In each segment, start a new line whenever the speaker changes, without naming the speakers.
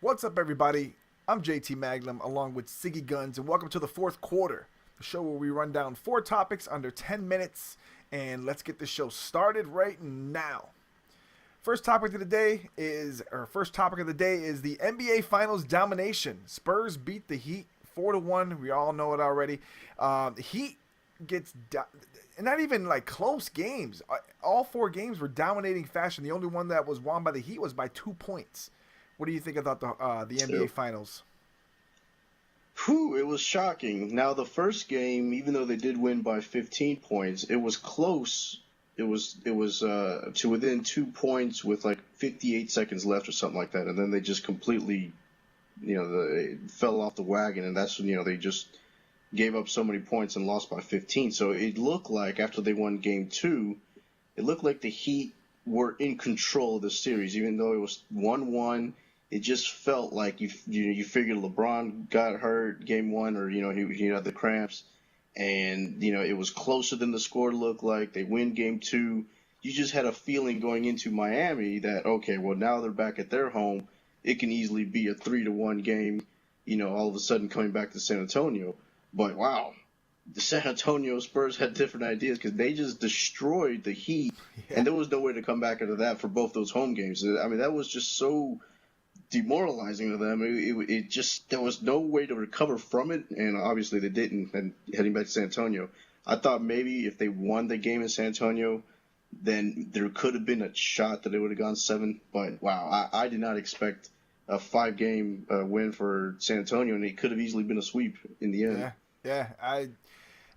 What's up, everybody? I'm JT Magnum along with Siggy Guns, and welcome to the fourth quarter, the show where we run down 4 topics under 10 minutes. And let's get the show started right now. First topic of the day is the NBA Finals domination. Spurs beat the Heat 4-1. We all know it already. The Heat not even like close games. All 4 games were dominating fashion. The only one that was won by the Heat was by 2 points. What do you think about the NBA Finals?
Whew, it was shocking. Now, the first game, even though they did win by 15 points, it was close. It was to within 2 points with like 58 seconds left or something like that, and then they just completely, they fell off the wagon, and that's when they just gave up so many points and lost by 15. So it looked like after they won Game 2, it looked like the Heat were in control of the series, even though it was 1-1. It just felt like you figured LeBron got hurt Game 1, or he had the cramps, and it was closer than the score looked like. They win Game 2. You just had a feeling going into Miami that, okay, well, now they're back at their home. It can easily be a 3-1 game. All of a sudden coming back to San Antonio. But wow, the San Antonio Spurs had different ideas because they just destroyed the Heat, and there was no way to come back into that for both those home games. I mean, that was just so demoralizing to them. It just, there was no way to recover from it, and obviously they didn't. And heading back to San Antonio, I thought maybe if they won the game in San Antonio, then there could have been a shot that they would have gone 7. But wow, I did not expect a 5-game win for San Antonio, and it could have easily been a sweep in the end.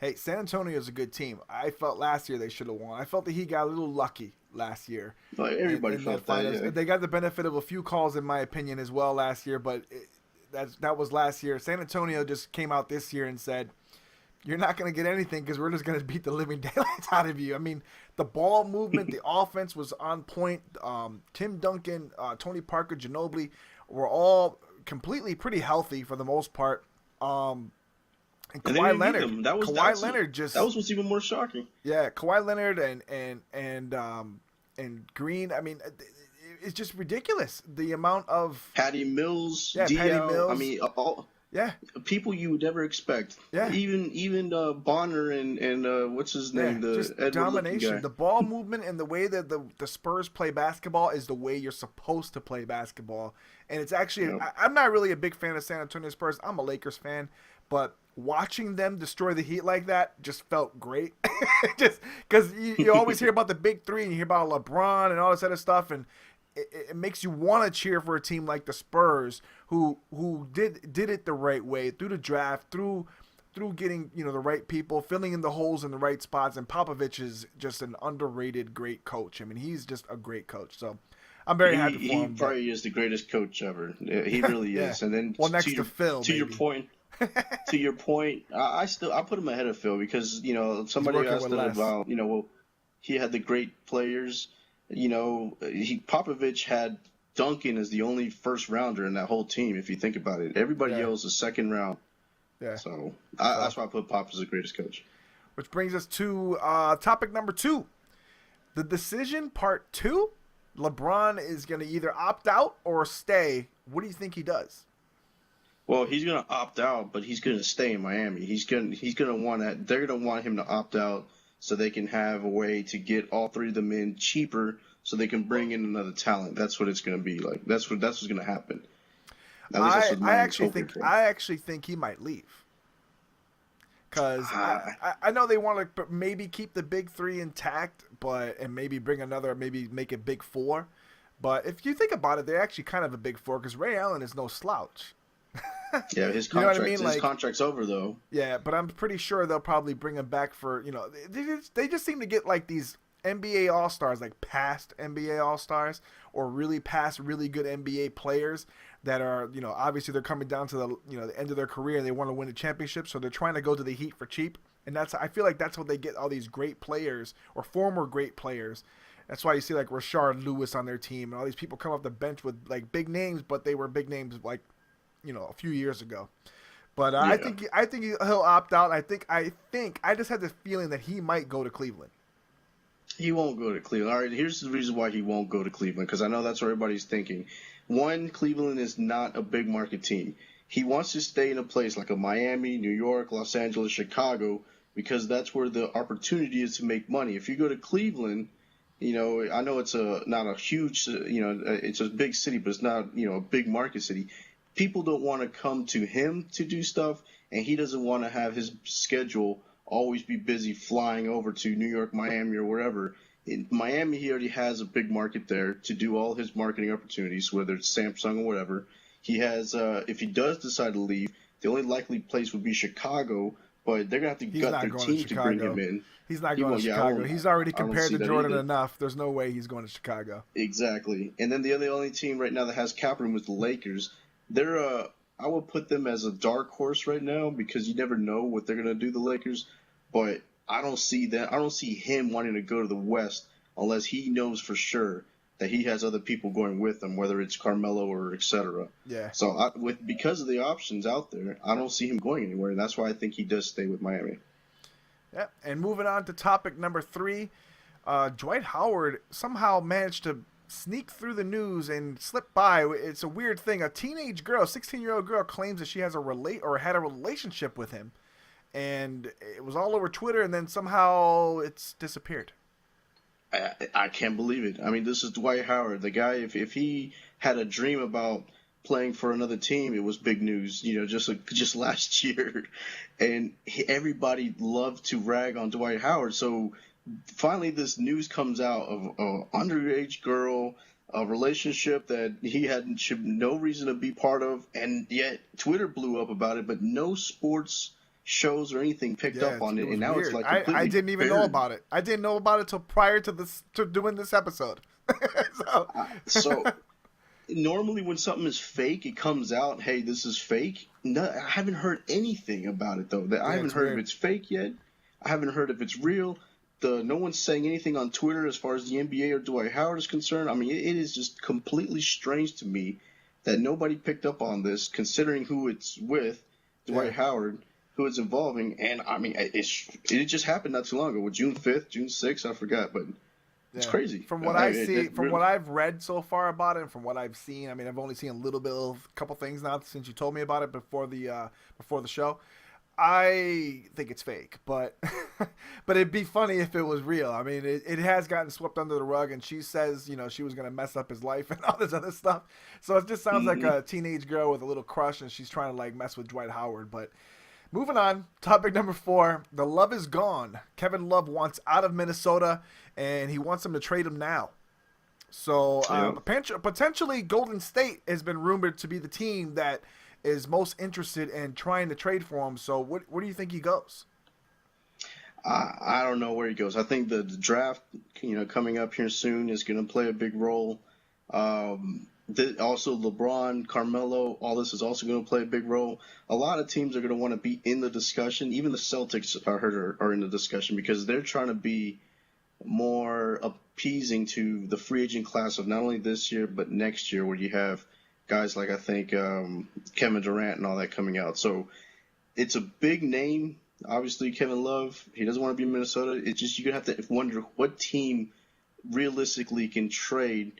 Hey, San Antonio is a good team. I felt last year they should have won. I felt that he got a little lucky last year.
Well, everybody felt that. Yeah.
They got the benefit of a few calls, in my opinion, as well last year, but that was last year. San Antonio just came out this year and said, you're not going to get anything because we're just going to beat the living daylights out of you. I mean, the ball movement, the offense was on point. Tim Duncan, Tony Parker, Ginobili were all completely pretty healthy for the most part. And Kawhi Leonard. That
was what's even more shocking.
Yeah, Kawhi Leonard and Green. I mean, it's just ridiculous the amount of
Patty Mills,
Patty Mills.
I mean, all people you would never expect.
Yeah,
even Bonner and what's his name, the
just
Edward
domination.
guy.
The ball movement and the way that the Spurs play basketball is the way you're supposed to play basketball. And it's actually, I'm not really a big fan of San Antonio Spurs. I'm a Lakers fan, but watching them destroy the Heat like that just felt great. Just because you always hear about the big 3 and you hear about LeBron and all this other stuff, and it makes you want to cheer for a team like the Spurs who did it the right way through the draft, through getting the right people, filling in the holes in the right spots. And Popovich is just an underrated great coach. I mean, he's just a great coach. So I'm very happy for him.
He probably is the greatest coach ever. He really is. And then
next to Phil.
To your point. To your point, I put him ahead of Phil because somebody asked him about he had the great players. Popovich had Duncan as the only first rounder in that whole team. If you think about it, everybody else is second round. Yeah. So that's why I put Pop as the greatest coach.
Which brings us to topic number 2, the decision part 2. LeBron is going to either opt out or stay. What do you think he does?
Well, he's going to opt out, but he's going to stay in Miami. He's going to want that. They're going to want him to opt out so they can have a way to get all 3 of them in cheaper, so they can bring in another talent. That's what it's going to be like. That's what's going to happen.
I actually think he might leave. Because I know they want to maybe keep the big 3 intact, and maybe bring maybe make it big 4. But if you think about it, they're actually kind of a big 4 because Ray Allen is no slouch.
Yeah, his contract's over though.
Yeah, but I'm pretty sure they'll probably bring him back for they just seem to get like these NBA All-Stars, like past NBA All-Stars, or really past really good NBA players that are obviously they're coming down to the end of their career and they want to win a championship, so they're trying to go to the Heat for cheap, and I feel like that's what they get all these great players or former great players. That's why you see like Rashard Lewis on their team and all these people come off the bench with like big names, but they were big names like a few years ago. But I think he'll opt out. I think I just had this feeling that he might go to Cleveland.
He won't go to Cleveland. All right, here's the reason why he won't go to Cleveland, because I know that's what everybody's thinking. One, Cleveland is not a big market team. He wants to stay in a place like a Miami, New York, Los Angeles, Chicago, because that's where the opportunity is to make money. If you go to Cleveland, I know it's not a huge, it's a big city, but it's not, a big market city. People don't want to come to him to do stuff, and he doesn't want to have his schedule always be busy flying over to New York, Miami, or wherever. In Miami, he already has a big market there to do all his marketing opportunities, whether it's Samsung or whatever. He has, if he does decide to leave, the only likely place would be Chicago, but they're going to have to gut their team to bring him in.
He's not going to Chicago. He's already compared to Jordan enough. There's no way he's going to Chicago.
Exactly. And then the only team right now that has cap room is the Lakers. They're I would put them as a dark horse right now because you never know what they're going to do, the Lakers. But I don't see that. I don't see him wanting to go to the West unless he knows for sure that he has other people going with him, whether it's Carmelo or etc.
Yeah.
So because of the options out there, I don't see him going anywhere, and that's why I think he does stay with Miami.
Yeah. And moving on to topic number 3, Dwight Howard somehow managed to sneak through the news and slip by. It's a weird thing. A teenage girl, 16-year-old girl, claims that she has had a relationship with him. And it was all over Twitter, and then somehow it's disappeared.
I can't believe it. I mean, this is Dwight Howard, the guy. If he had a dream about playing for another team, it was big news. Just last year, and everybody loved to rag on Dwight Howard. So finally, this news comes out of an underage girl, a relationship that he had no reason to be part of, and yet Twitter blew up about it, but no sports shows or anything picked up on it, and now
weird.
It's like completely
I didn't even know about it. I didn't know about it till prior to doing this episode.
So normally when something is fake, it comes out, hey, this is fake. No, I haven't heard anything about it though. I haven't heard if it's fake yet. I haven't heard if it's real. No one's saying anything on Twitter as far as the NBA or Dwight Howard is concerned. I mean, it is just completely strange to me that nobody picked up on this, considering who it's with, Dwight Howard, who it's involving. And I mean, it just happened not too long ago, with June 5th, June 6th, I forgot, but it's crazy.
From what what I've read so far about it, and from what I've seen, I mean, I've only seen a little bit of a couple things now since you told me about it before the show. I think it's fake, but but it'd be funny if it was real. I mean, it has gotten swept under the rug, and she says, she was going to mess up his life and all this other stuff. So it just sounds like a teenage girl with a little crush, and she's trying to mess with Dwight Howard. But moving on, topic number 4, the love is gone. Kevin Love wants out of Minnesota, and he wants them to trade him now. So potentially Golden State has been rumored to be the team that is most interested in trying to trade for him. So where do you think he goes?
I don't know where he goes. I think the draft, coming up here soon is going to play a big role. Also, LeBron, Carmelo, all this is also going to play a big role. A lot of teams are going to want to be in the discussion. Even the Celtics, I heard, are in the discussion because they're trying to be more appeasing to the free agent class of not only this year but next year, where you have guys like, I think, Kevin Durant and all that coming out. So it's a big name. Obviously, Kevin Love, he doesn't want to be in Minnesota. It's just you're going to have to wonder what team realistically can trade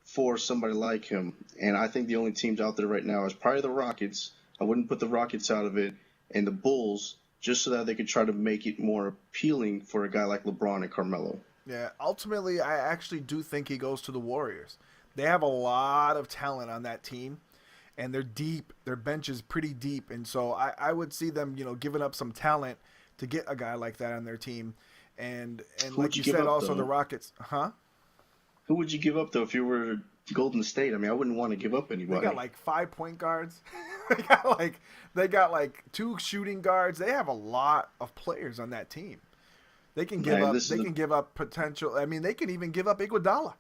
for somebody like him. And I think the only teams out there right now is probably the Rockets. I wouldn't put the Rockets out of it, and the Bulls, just so that they could try to make it more appealing for a guy like LeBron and Carmelo.
Yeah, ultimately, I actually do think he goes to the Warriors. They have a lot of talent on that team, and they're deep. Their bench is pretty deep, and so I would see them, giving up some talent to get a guy like that on their team. And like you said, also the Rockets,
Who would you give up though if you were Golden State? I mean, I wouldn't want to give up anybody.
They got 5 point guards. they got 2 shooting guards. They have a lot of players on that team. They can give up. They can give up potential. I mean, they can even give up Iguodala.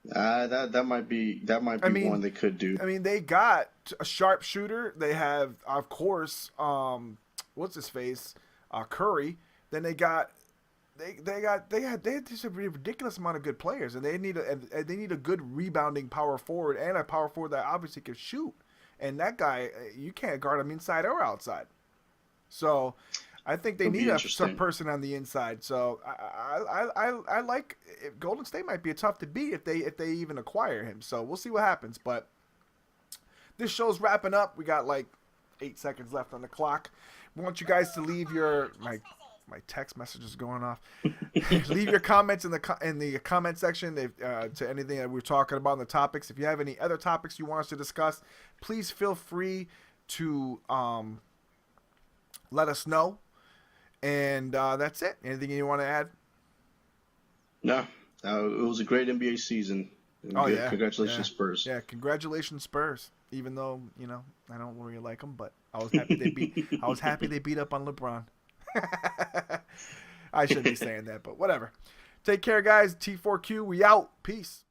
That might be one they could do.
I mean, they got a sharp shooter. They have, of course, what's his face, Curry. Then they had just a ridiculous amount of good players, and they need a good rebounding power forward and a power forward that obviously can shoot. And that guy, you can't guard him inside or outside. So I think they
It'll be
need some
interesting.
person on the inside. So I like Golden State might be tough to beat if they even acquire him. So we'll see what happens. But this show's wrapping up. We got like 8 seconds left on the clock. We want you guys to leave your my text message is going off. Leave your comments in the comment section to anything that we're talking about in the topics. If you have any other topics you want us to discuss, please feel free to let us know. And that's it. Anything you want to add?
No, it was a great NBA season.
Oh yeah,
Congratulations, Spurs.
Yeah, congratulations, Spurs. Even though I don't really like them, but I was happy they beat up on LeBron. I shouldn't be saying that, but whatever. Take care, guys. T4Q, we out. Peace.